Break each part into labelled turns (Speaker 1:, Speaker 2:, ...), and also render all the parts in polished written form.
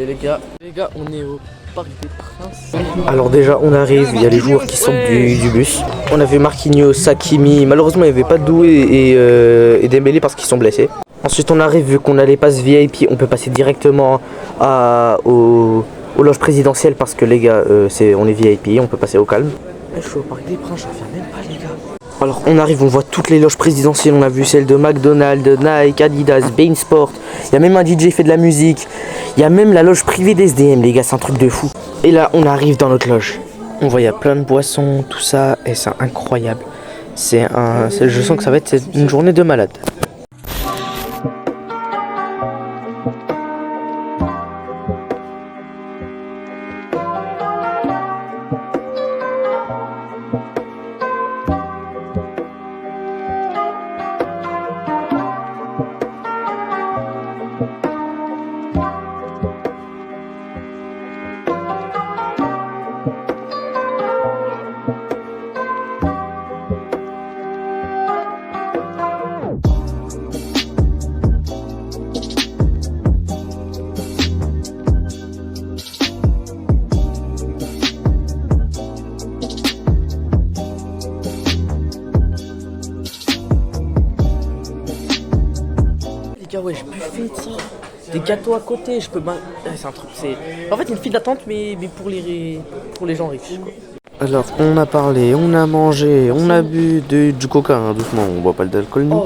Speaker 1: Allez les gars, on est au Parc des Princes. Alors déjà on arrive, il y a les joueurs qui sortent du bus. On a vu Marquinhos, Hakimi, malheureusement il n'y avait pas Doué et Dembélé parce qu'ils sont blessés. Ensuite on arrive, vu qu'on a les passes VIP, on peut passer directement aux loges présidentielles parce que les gars, on est VIP, on peut passer au calme. Je suis au Parc des Princes, j'en reviens même pas les gars. Alors on arrive, on voit toutes les loges présidentielles, on a vu celle de McDonald's, Nike, Adidas, Bein Sport. Il y a même un DJ qui fait de la musique. Il y a même la loge privée d'SDM les gars, c'est un truc de fou. Et là on arrive dans notre loge. On voit il y a plein de boissons, tout ça, et c'est incroyable. Je sens que ça va être une journée de malade. Ouais, je buffet de ça. Des gâteaux à côté, je peux. C'est un truc. En fait, il y a une file d'attente, mais pour les gens riches. Quoi. Alors, on a parlé, on a mangé, on a bu du coca, hein, doucement, on boit pas d'alcool nous.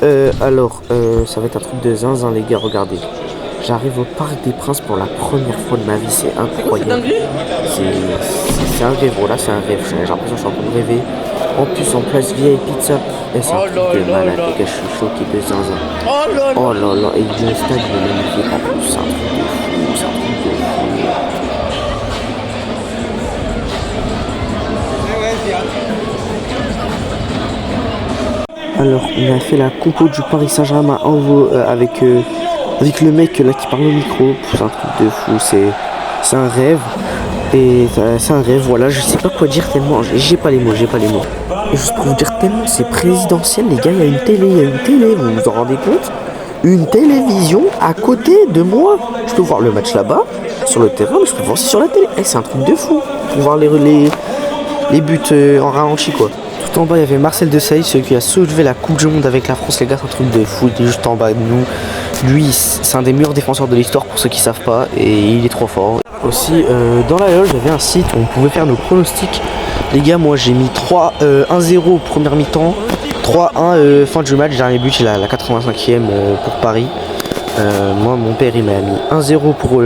Speaker 1: Ça va être un truc de zinzin, les gars, regardez. J'arrive au Parc des Princes pour la première fois de ma vie, c'est incroyable. C'est un rêve, voilà, c'est un rêve. J'ai l'impression que je suis en train de rêver. En plus, en place VIP pizza. Et c'est un truc de malade, les gars, je suis choqué de zinzin. Oh là là, et le stade il est magnifique en plus, c'est un truc de fou, c'est un truc de fou. Alors, on a fait la compo du Paris Saint-Germain avec le mec là qui parle au micro. C'est un truc de fou, c'est un rêve. Et c'est un rêve, voilà, je sais pas quoi dire tellement, j'ai pas les mots. Et juste pour vous dire tellement c'est présidentiel, les gars, il y a une télé, vous vous en rendez compte? Une télévision à côté de moi. Je peux voir le match là-bas, sur le terrain, mais je peux voir aussi sur la télé. C'est un truc de fou, pour voir les buts en ralenti quoi. Tout en bas, il y avait Marcel Desailly, celui qui a soulevé la Coupe du Monde avec la France, les gars, c'est un truc de fou, il est juste en bas de nous. Lui, c'est un des meilleurs défenseurs de l'histoire pour ceux qui savent pas, et il est trop fort. Aussi, dans la loge, il y avait un site où on pouvait faire nos pronostics. Les gars, moi j'ai mis 1-0 première mi-temps, 3-1 fin du match, dernier but, il a la 85e pour Paris. Moi, mon père, il m'a mis 1-0 pour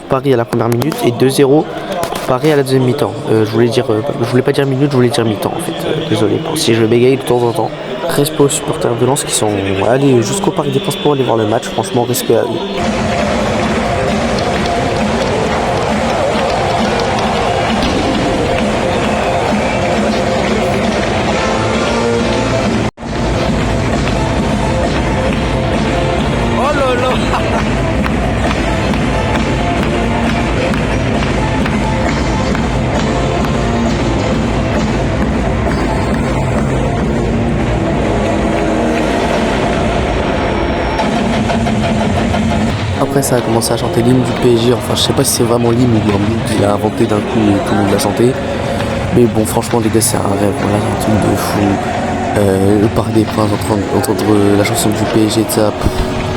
Speaker 1: Paris à la première minute et 2-0 Paris à la deuxième mi-temps. Je voulais pas dire minute, je voulais dire mi-temps en fait. Désolé si je bégaye de temps en temps. Respect aux supporters de Lens qui sont allés jusqu'au Parc des Princes pour aller voir le match. Franchement, respect à eux. Après ça a commencé à chanter l'hymne du PSG, enfin je sais pas si c'est vraiment l'hymne ou un hymne qu'il a inventé d'un coup et tout le monde l'a chanté. Mais bon franchement les gars c'est un rêve, voilà, un truc de fou. Le Parc des Princes entendre la chanson du PSG et ça,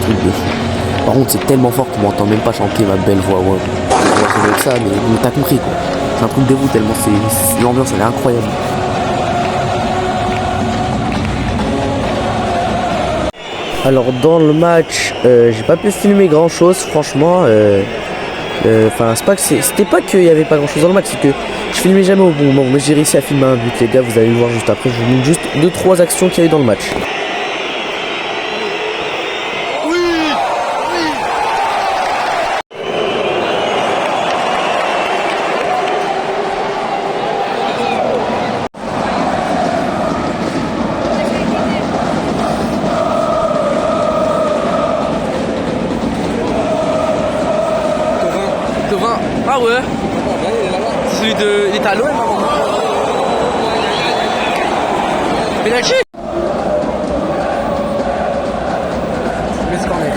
Speaker 1: truc de fou. Par contre c'est tellement fort qu'on m'entend même pas chanter ma belle voix, ouais. Ça doit être ça, mais t'as compris quoi. C'est un truc de fou tellement l'ambiance elle est incroyable. Alors dans le match, j'ai pas pu filmer grand chose, franchement. C'était pas qu'il y avait pas grand chose dans le match, c'est que je filmais jamais au bon moment. Mais j'ai réussi à filmer un but, les gars, vous allez le voir juste après. Je vous montre juste 2-3 actions qu'il y a eu dans le match. Ah ouais, c'est celui de. Il est à l'OM avant. Penalty. Mais c'est corner.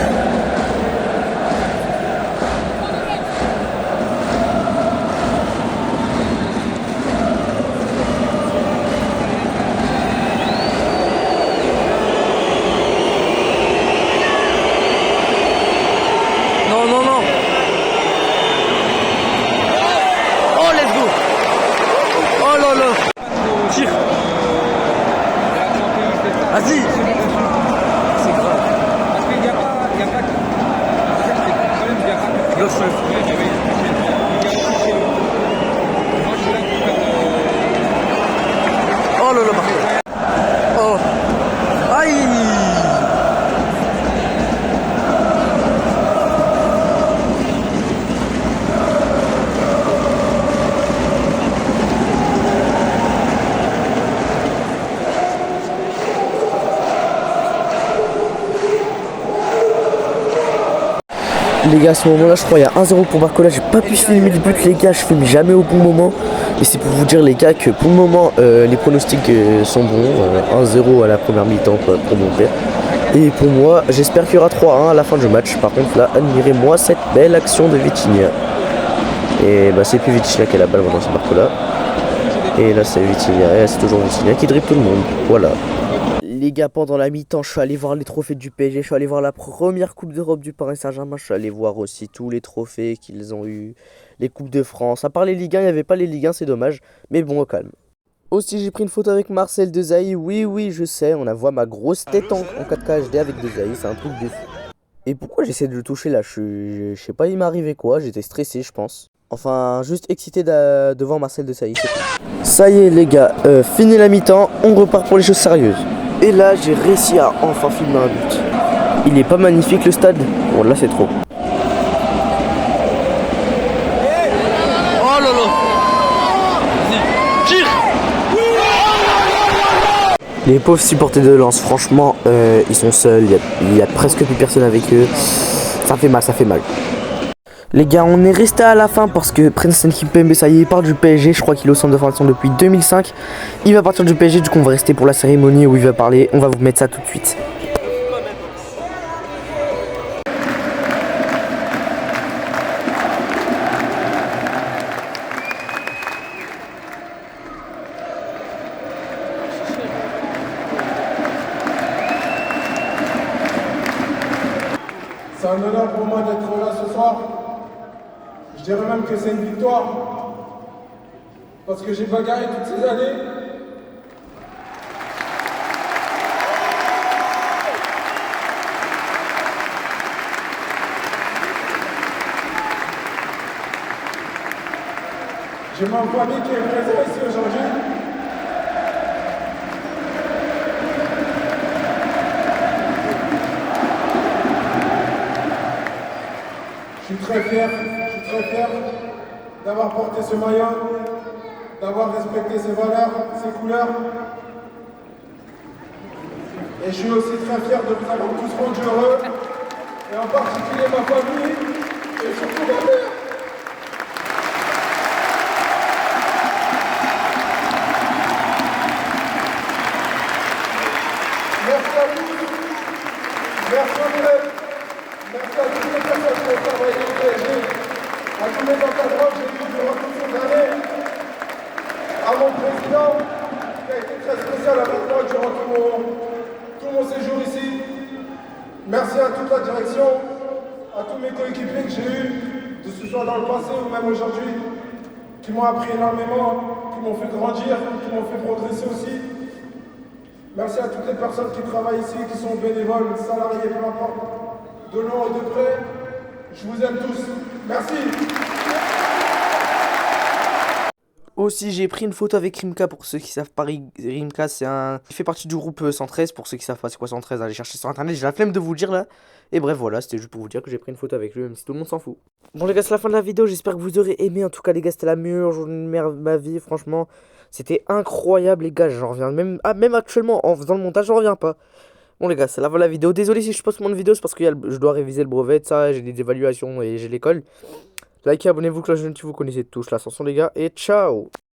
Speaker 1: Les gars, à ce moment-là, je crois il y a 1-0 pour Barcola. J'ai pas pu filmer le but, les gars. Je filme jamais au bon moment. Et c'est pour vous dire, les gars, que pour le moment, les pronostics sont bons. 1-0 à la première mi-temps pour mon père. Et pour moi, j'espère qu'il y aura 3-1 à la fin du match. Par contre, là, admirez-moi cette belle action de Vitinha. Et bah, c'est plus Vitinha qui a la balle, maintenant c'est Barcola. Et là, c'est Vitinha. Et là, c'est toujours Vitinha qui dribble tout le monde. Voilà. Les gars, pendant la mi-temps, je suis allé voir les trophées du PSG. Je suis allé voir la première Coupe d'Europe du Paris Saint-Germain. Je suis allé voir aussi tous les trophées qu'ils ont eu. Les Coupes de France. À part les Ligue 1, il n'y avait pas les Ligue 1, c'est dommage. Mais bon, au calme. Aussi, j'ai pris une photo avec Marcel Desailly. Oui, je sais, on a voit ma grosse tête en 4K HD avec Desailly. C'est un truc de fou. Et pourquoi j'essaie de le toucher là? Je sais pas, il m'est arrivé quoi. J'étais stressé, je pense. Enfin, juste excité devant Marcel Desailly. Ça y est, les gars, fini la mi-temps. On repart pour les choses sérieuses. Et là, j'ai réussi à enfin filmer un but. Il est pas magnifique le stade? Bon, là, c'est trop.
Speaker 2: Oh là là! Tire!
Speaker 1: Les pauvres supporters de Lens, franchement, ils sont seuls. Il y a presque plus personne avec eux. Ça fait mal, ça fait mal. Les gars, on est resté à la fin parce que Prince Kimpembe, ça y est, il part du PSG. Je crois qu'il est au centre de formation depuis 2005. Il va partir du PSG, du coup on va rester pour la cérémonie où il va parler. On va vous mettre ça tout de suite.
Speaker 3: C'est un honneur pour moi d'être là ce soir. Je dirais même que c'est une victoire. Parce que j'ai bagarré toutes ces années. J'ai ma famille qui est présente ici aujourd'hui. Je suis très fier d'avoir porté ce maillot, d'avoir respecté ses valeurs, ses couleurs. Et je suis aussi très fier de vous avoir tous rendu heureux, et en particulier ma famille, et surtout ma mère. Merci à tous, merci à vous. Merci à toutes les personnes qui ont travaillé au PSG, à tous les encadrants que j'ai vus durant toutes ces années, à mon président qui a été très spécial avec moi durant tout mon séjour ici. Merci à toute la direction, à tous mes coéquipiers que j'ai eus, que ce soit dans le passé ou même aujourd'hui, qui m'ont appris énormément, qui m'ont fait grandir, qui m'ont fait progresser aussi. Merci à toutes les personnes qui travaillent ici, qui sont bénévoles, salariés, peu importe. De loin et de près, je vous aime tous. Merci.
Speaker 1: Aussi, j'ai pris une photo avec Rimka. Pour ceux qui savent pas, Rimka, il fait partie du groupe 113. Pour ceux qui savent pas c'est quoi 113, allez chercher sur internet. J'ai la flemme de vous le dire là. Et bref, voilà, c'était juste pour vous dire que j'ai pris une photo avec lui, même si tout le monde s'en fout. Bon les gars, c'est la fin de la vidéo. J'espère que vous aurez aimé. En tout cas, les gars, c'était la meilleure journée de ma vie. Franchement, c'était incroyable, les gars. J'en reviens même actuellement en faisant le montage, j'en reviens pas. Bon les gars, c'est la fin de la vidéo. Désolé si je poste moins de vidéos, c'est parce que je dois réviser le brevet de ça, j'ai des évaluations et j'ai l'école. Likez, abonnez-vous, cloche de notification, vous connaissez tous l'ascension les gars, et ciao.